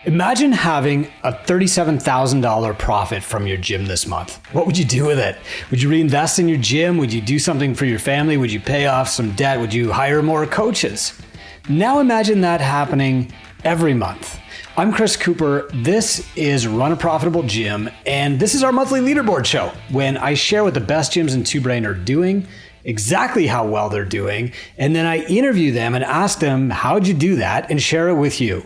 Imagine having a $37,000 profit from your gym this month. What would you do with it? Would you reinvest in your gym? Would you do something for your family? Would you pay off some debt? Would you hire more coaches? Now imagine that happening every month. I'm Chris Cooper. This is Run a Profitable Gym, and this is our monthly leaderboard show when I share what the best gyms in Two Brain are doing, exactly how well they're doing, and then I interview them and ask them, how'd you do that, and share it with you.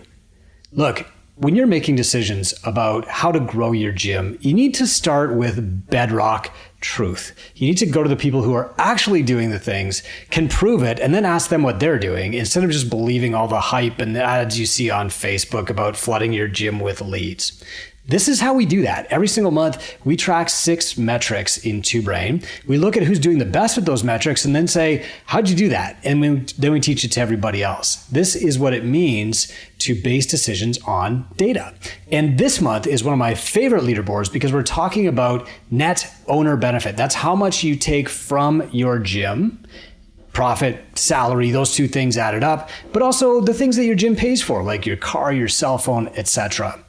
Look, when you're making decisions about how to grow your gym, you need to start with bedrock truth. You need to go to the people who are actually doing the things, can prove it, and then ask them what they're doing instead of just believing all the hype and the ads you see on Facebook about flooding your gym with leads. This is how we do that. Every single month, we track 6 metrics in Two Brain. We look at who's doing the best with those metrics and then say, how'd you do that? And then we teach it to everybody else. This is what it means to base decisions on data. And this month is one of my favorite leaderboards because we're talking about net owner benefit. That's how much you take from your gym. Profit, salary, those two things added up, but also the things that your gym pays for, like your car, your cell phone, etc.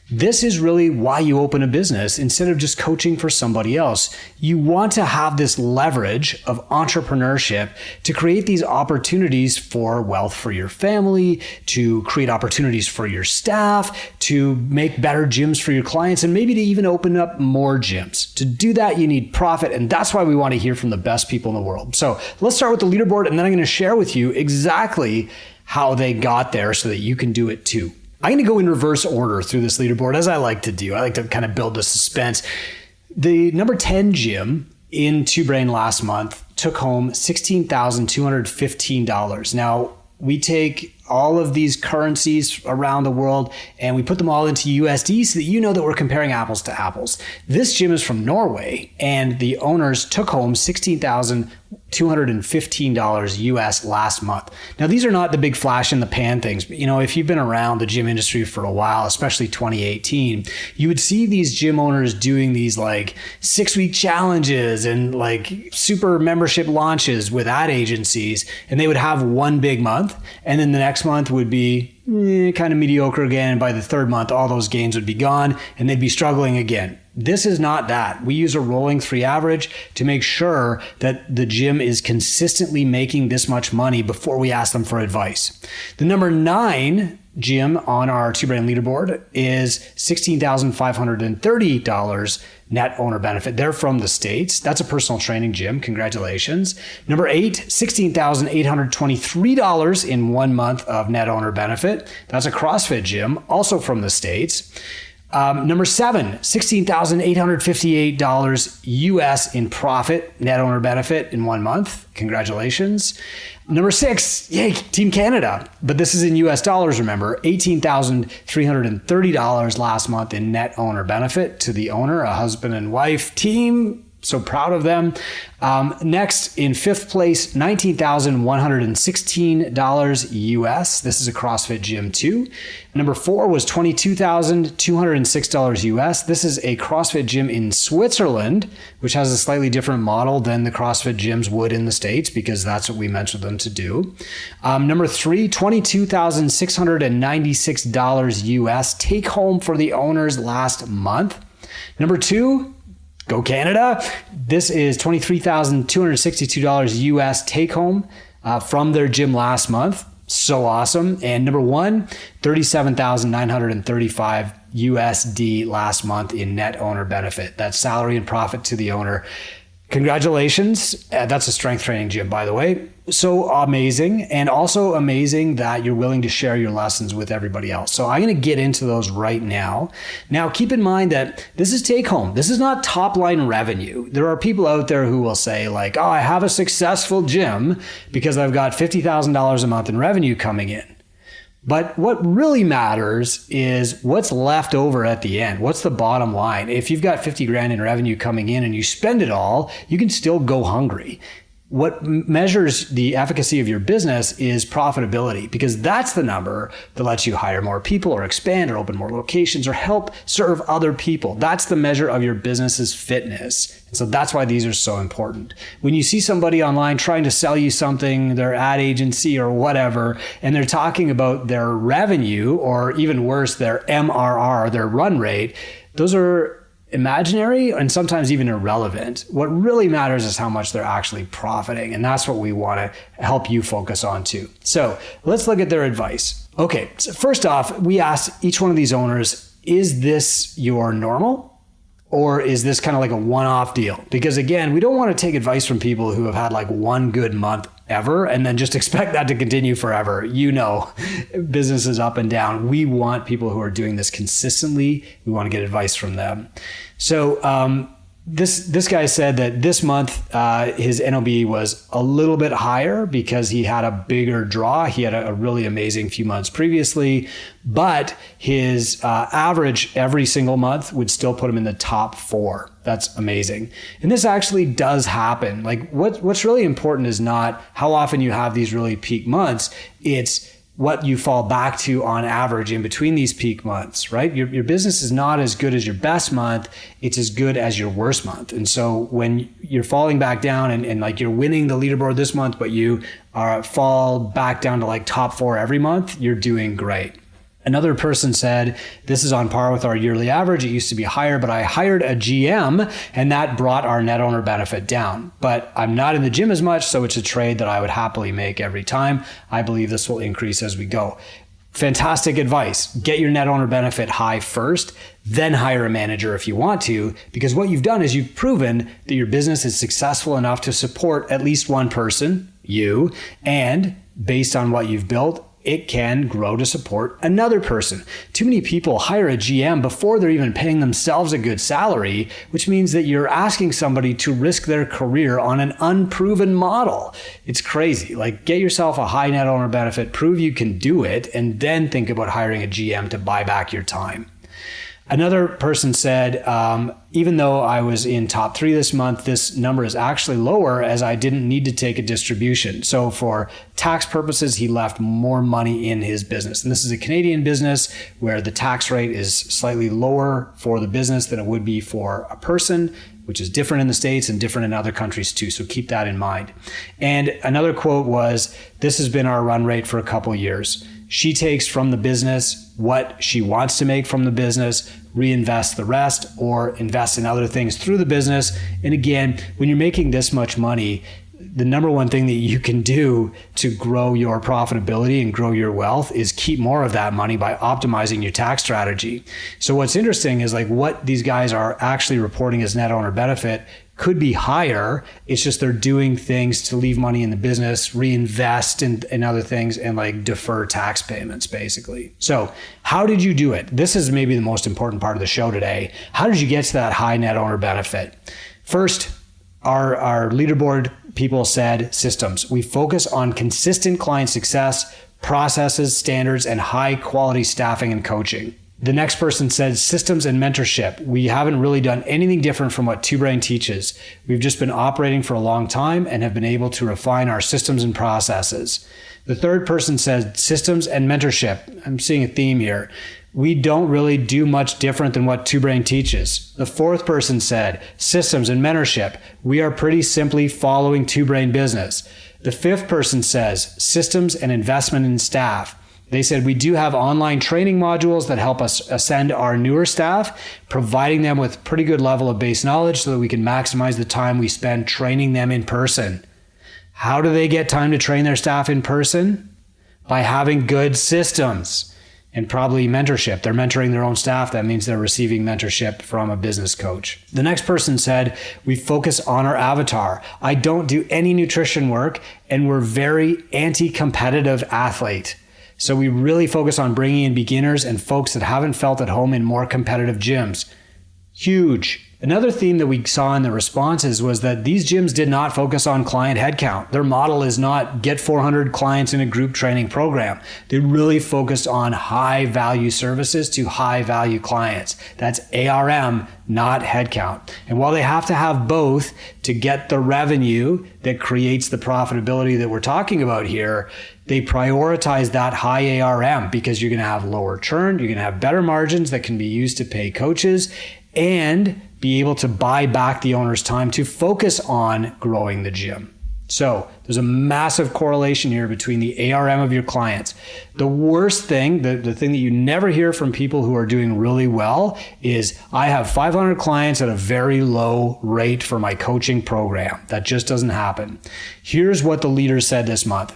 This is really why you open a business instead of just coaching for somebody else. You want to have this leverage of entrepreneurship to create these opportunities for wealth for your family, to create opportunities for your staff, to make better gyms for your clients, and maybe to even open up more gyms. To do that, you need profit, and that's why we want to hear from the best people in the world. So let's start with the leaderboard, and then I'm going to share with you exactly how they got there so that you can do it too. I'm going to go in reverse order through this leaderboard, as I like to do. I like to kind of build the suspense. The number 10 gym in Two Brain last month took home $16,215. Now, we take all of these currencies around the world and we put them all into USD so that you know that we're comparing apples to apples. This gym is from Norway and the owners took home $16,215 US last month. Now, these are not the big flash in the pan things, but if you've been around the gym industry for a while, especially 2018, you would see these gym owners doing these like 6-week challenges and like super membership launches with ad agencies, and they would have one big month and then the next month would be kind of mediocre again. And by the third month, all those gains would be gone and they'd be struggling again. This is not that. We use a rolling 3 average to make sure that the gym is consistently making this much money before we ask them for advice. The number 9 gym on our Two Brain leaderboard is $16,530 net owner benefit. They're from the States. That's a personal training gym. Congratulations. Number 8, $16,823 in 1 month of net owner benefit. That's a CrossFit gym, also from the States. Number 7, $16,858 US in profit, net owner benefit in 1 month. Congratulations. Number 6, yay, Team Canada. But this is in US dollars, remember, $18,330 last month in net owner benefit to the owner, a husband and wife team. So proud of them. Next, in 5th place, $19,116 US. This is a CrossFit gym too. Number 4 was $22,206 US. This is a CrossFit gym in Switzerland, which has a slightly different model than the CrossFit gyms would in the States because that's what we mentioned them to do. Number 3, $22,696 US take home for the owners last month. Number 2, go Canada. This is $23,262 US take home from their gym last month. So awesome. And number 1, $37,935 USD last month in net owner benefit. That's salary and profit to the owner. Congratulations. That's a strength training gym, by the way. So amazing. And also amazing that you're willing to share your lessons with everybody else. So I'm going to get into those right now. Now, keep in mind that this is take home. This is not top line revenue. There are people out there who will say like, oh, I have a successful gym because I've got $50,000 a month in revenue coming in. But what really matters is what's left over at the end. What's the bottom line? If you've got 50 grand in revenue coming in and you spend it all, you can still go hungry. What measures the efficacy of your business is profitability, because that's the number that lets you hire more people or expand or open more locations or help serve other people. That's the measure of your business's fitness. And so that's why these are so important. When you see somebody online trying to sell you something, their ad agency or whatever, and they're talking about their revenue, or even worse, their MRR, their run rate, those are imaginary and sometimes even irrelevant. What really matters is how much they're actually profiting. And that's what we want to help you focus on too. So let's look at their advice. Okay, so first off, we asked each one of these owners, is this your normal? Or is this kind of like a one-off deal? Because again, we don't want to take advice from people who have had like one good month ever and then just expect that to continue forever. You know, business is up and down. We want people who are doing this consistently. We want to get advice from them. So this guy said that this month his NOB was a little bit higher because he had a bigger draw. He had a really amazing few months previously, but his average every single month would still put him in the top 4. That's amazing. And this actually does happen. Like what's really important is not how often you have these really peak months. It's what you fall back to on average in between these peak months, right? Your business is not as good as your best month. It's as good as your worst month. And so when you're falling back down and like you're winning the leaderboard this month, but you fall back down to like top 4 every month, you're doing great. Another person said, this is on par with our yearly average. It used to be higher, but I hired a GM and that brought our net owner benefit down. But I'm not in the gym as much, so it's a trade that I would happily make every time. I believe this will increase as we go. Fantastic advice. Get your net owner benefit high first, then hire a manager if you want to, because what you've done is you've proven that your business is successful enough to support at least one person, you, and based on what you've built, it can grow to support another person. Too many people hire a GM before they're even paying themselves a good salary, which means that you're asking somebody to risk their career on an unproven model. It's crazy. Like, get yourself a high net owner benefit, prove you can do it, and then think about hiring a GM to buy back your time. Another person said, even though I was in top 3 this month, this number is actually lower as I didn't need to take a distribution. So for tax purposes, he left more money in his business. And this is a Canadian business where the tax rate is slightly lower for the business than it would be for a person, which is different in the States and different in other countries too. So keep that in mind. And another quote was, this has been our run rate for a couple of years. She takes from the business what she wants to make from the business, reinvest the rest, or invest in other things through the business. And again, when you're making this much money, the number one thing that you can do to grow your profitability and grow your wealth is keep more of that money by optimizing your tax strategy. So what's interesting is like what these guys are actually reporting as net owner benefit could be higher. It's just they're doing things to leave money in the business, reinvest in other things, and like defer tax payments, basically. So how did you do it? This is maybe the most important part of the show today. How did you get to that high net owner benefit? First, our leaderboard people said systems. We focus on consistent client success, processes, standards, and high quality staffing and coaching. The next person said systems and mentorship. We haven't really done anything different from what Two Brain teaches. We've just been operating for a long time and have been able to refine our systems and processes. The third person said systems and mentorship. I'm seeing a theme here. We don't really do much different than what Two Brain teaches. The fourth person said systems and mentorship. We are pretty simply following Two Brain business. The fifth person says systems and investment in staff. They said, we do have online training modules that help us ascend our newer staff, providing them with pretty good level of base knowledge so that we can maximize the time we spend training them in person. How do they get time to train their staff in person? By having good systems and probably mentorship. They're mentoring their own staff. That means they're receiving mentorship from a business coach. The next person said, we focus on our avatar. I don't do any nutrition work and we're very anti-competitive athlete. So we really focus on bringing in beginners and folks that haven't felt at home in more competitive gyms. Huge. Another theme that we saw in the responses was that these gyms did not focus on client headcount. Their model is not get 400 clients in a group training program. They really focused on high value services to high value clients. That's ARM, not headcount. And while they have to have both to get the revenue that creates the profitability that we're talking about here, they prioritize that high ARM because you're going to have lower churn, you're going to have better margins that can be used to pay coaches, and be able to buy back the owner's time to focus on growing the gym. So there's a massive correlation here between the ARM of your clients. The worst thing, the thing that you never hear from people who are doing really well is, I have 500 clients at a very low rate for my coaching program. That just doesn't happen. Here's what the leaders said this month.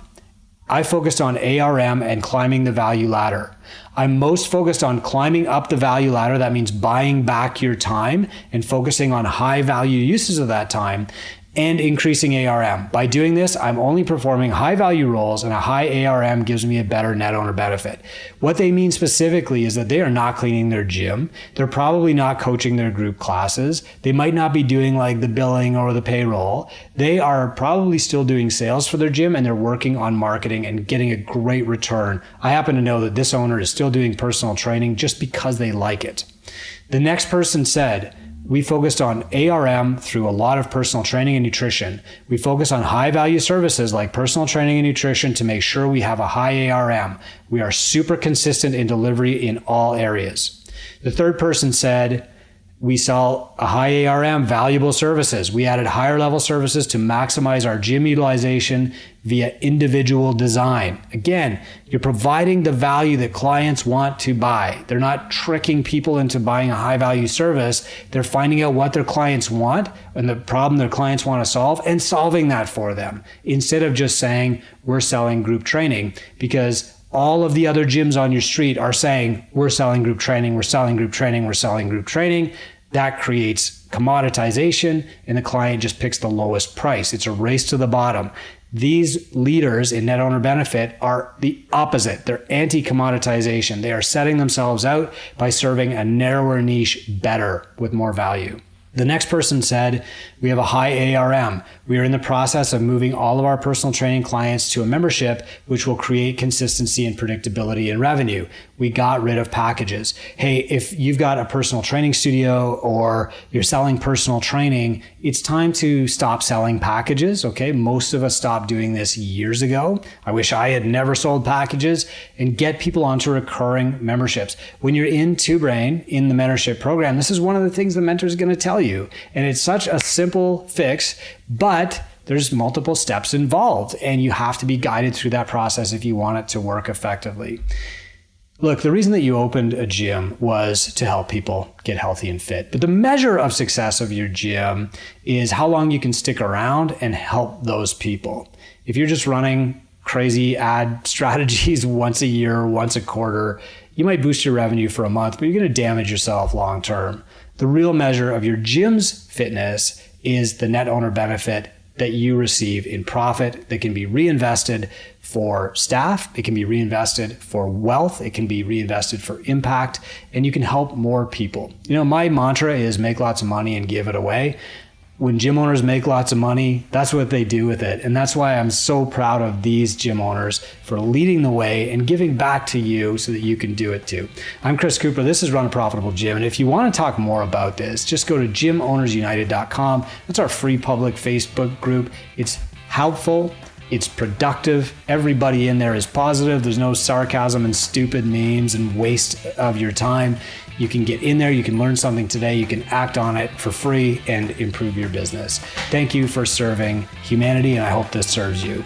I focused on ARM and climbing the value ladder. I'm most focused on climbing up the value ladder. That means buying back your time and focusing on high value uses of that time and increasing ARM. By doing this, I'm only performing high value roles, and a high ARM gives me a better net owner benefit. What they mean specifically is that they are not cleaning their gym. They're probably not coaching their group classes. They might not be doing like the billing or the payroll. They are probably still doing sales for their gym, and they're working on marketing and getting a great return. I happen to know that this owner is still doing personal training just because they like it. The next person said, we focused on ARM through a lot of personal training and nutrition. We focus on high value services like personal training and nutrition to make sure we have a high ARM. We are super consistent in delivery in all areas. The third person said, we sell a high ARM valuable services. We added higher level services to maximize our gym utilization via individual design. Again, you're providing the value that clients want to buy. They're not tricking people into buying a high value service. They're finding out what their clients want and the problem their clients want to solve and solving that for them, instead of just saying, we're selling group training, because all of the other gyms on your street are saying, we're selling group training, we're selling group training, we're selling group training. That creates commoditization, and the client just picks the lowest price. It's a race to the bottom. These leaders in net owner benefit are the opposite. They're anti-commoditization. They are setting themselves out by serving a narrower niche better with more value. The next person said, we have a high ARM. We are in the process of moving all of our personal training clients to a membership, which will create consistency and predictability in revenue. We got rid of packages. Hey, if you've got a personal training studio or you're selling personal training, it's time to stop selling packages, okay? Most of us stopped doing this years ago. I wish I had never sold packages, and get people onto recurring memberships. When you're in Two Brain, in the mentorship program, this is one of the things the mentor is going to tell you. And it's such a simple fix, but there's multiple steps involved, and you have to be guided through that process if you want it to work effectively. Look, the reason that you opened a gym was to help people get healthy and fit. But the measure of success of your gym is how long you can stick around and help those people. If you're just running crazy ad strategies once a year, once a quarter, you might boost your revenue for a month, but you're going to damage yourself long term. The real measure of your gym's fitness is the net owner benefit that you receive in profit that can be reinvested for staff, it can be reinvested for wealth, it can be reinvested for impact, and you can help more people. You know, my mantra is make lots of money and give it away. When gym owners make lots of money, that's what they do with it. And that's why I'm so proud of these gym owners for leading the way and giving back to you so that you can do it too. I'm Chris Cooper. This is Run a Profitable Gym. And if you want to talk more about this, just go to gymownersunited.com. That's our free public Facebook group. It's helpful. It's productive. Everybody in there is positive. There's no sarcasm and stupid memes and waste of your time. You can get in there, you can learn something today, you can act on it for free and improve your business. Thank you for serving humanity, and I hope this serves you.